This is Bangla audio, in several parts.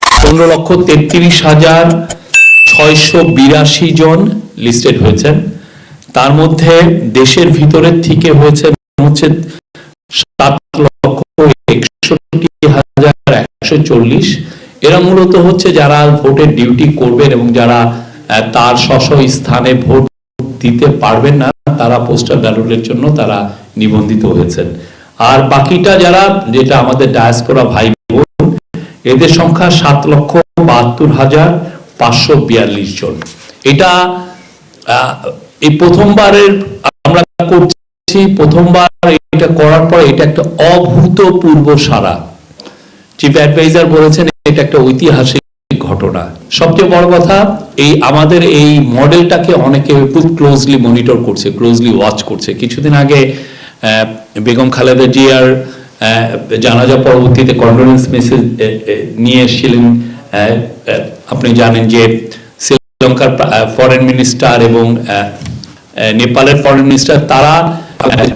15,33,682 জন লিস্টেড হয়েছেন। তার মধ্যে দেশের ভিতরের থেকে হচ্ছে 7,61,140। এরা মূলত হচ্ছে যারা ভোটের ডিউটি করবেন এবং যারা তার স্ব স্থানে ভোট দিতে পারবেন না, তারা পোস্টাল ব্যালটের জন্য তারা নিবন্ধিত হয়েছেন। আর বাকিটা যারা, যেটা আমাদের ডায়াসপোরা ভাই বোন, এদের সংখ্যা 7,72,542 জন। এটা এই প্রথমবারের আমরা করছি, প্রথমবার এটা করার পর এটা একটা অভূতপূর্ব সাড়া। চিফ অ্যাডভাইজার বলেছেন এটা একটা ঐতিহাসিক ঘটনা। সবচেয়ে বড় কথা, এই আমাদের এই মডেলটাকে অনেকে খুব ক্লোজলি মনিটর করছে, ক্লোজলি ওয়াচ করছে। কিছুদিন আগে বেগম খালেদা জিয়ার জানাজা পরবর্তীতে কন্ডোলেন্স মেসেজ নিয়ে এসেছিলেন। আপনি জানেন যে শ্রীলঙ্কার ফরেন মিনিস্টার এবং নেপালের ফরেন মিনিস্টার তারা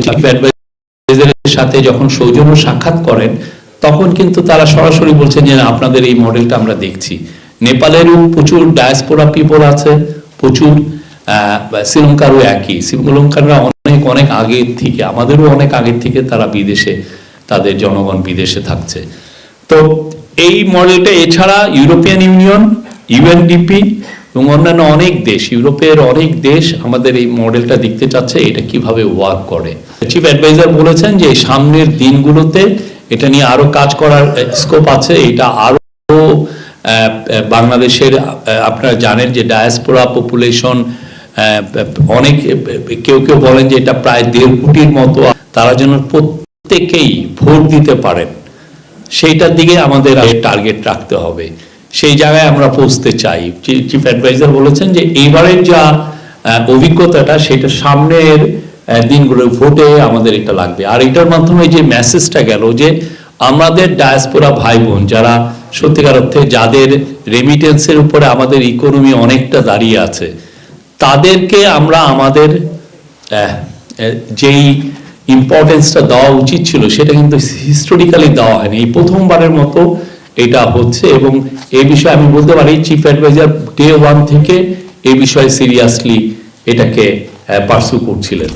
চিফ অ্যাডভাইজারের সাথে যখন সৌজন্য সাক্ষাৎ করেন, তখন কিন্তু তারা সরাসরি বলছেন যে আপনাদের এই মডেলটা আমরা দেখছি। নেপালেরও প্রচুর ডায়াসপোরা পিপল আছে, প্রচুর, শ্রীলঙ্কারও একই। শ্রীলঙ্কাররা অনেক আগের থেকে, আমাদেরও অনেক আগের থেকে তারা বিদেশে, তাদের জনগণ বিদেশে থাকছে। তো এই মডেলটা, এছাড়া ইউরোপিয়ান ইউনিয়ন, ইউএনডিপি এবং অন্যান্য অনেক দেশ, ইউরোপের অনেক দেশ আমাদের এই মডেলটা দেখতে চাচ্ছে এটা কিভাবে ওয়ার্ক করে। চিফ অ্যাডভাইজার বলেছেন যে সামনের দিনগুলোতে এটা নিয়ে আরো কাজ করার স্কোপ আছে। এটা আরো বাংলাদেশের, আপনারা জানেন যে ডায়াসপোরা পপুলেশন অনেক, কেউ বলেন যে এটা প্রায় 1.5 কোটির মতো। তারা যেন প্রত্যেকেই ভোট দিতে পারেন, সেইটার দিকে আমাদের টার্গেট রাখতে হবে। সেই জায়গায় আমরা পৌঁছতে চাই। চিফ অ্যাডভাইজার বলেছেন যে এইবারের যা অভিজ্ঞতাটা, সেটা সামনের দিনগুলো ভোটে আমাদের এটা লাগবে। আর এটার মাধ্যমে যে মেসেজটা গেল যে আমাদের ডায়াসপোরা ভাই বোন যারা সত্যিকার অর্থে, যাদের রেমিটেন্সের উপরে আমাদের ইকোনমি অনেকটা দাঁড়িয়ে আছে, তাদেরকে আমরা আমাদের যেই ইম্পর্টেন্সটা দেওয়া উচিত ছিল সেটা কিন্তু হিস্টোরিক্যালি দেওয়া হয়নি। এই প্রথমবারের মতো এটা হচ্ছে। এবং এই বিষয়ে আমি বলতে পারি চিফ অ্যাডভাইজার ডে 1 থেকে এই বিষয়ে সিরিয়াসলি এটাকে পার্সু করছিলেন।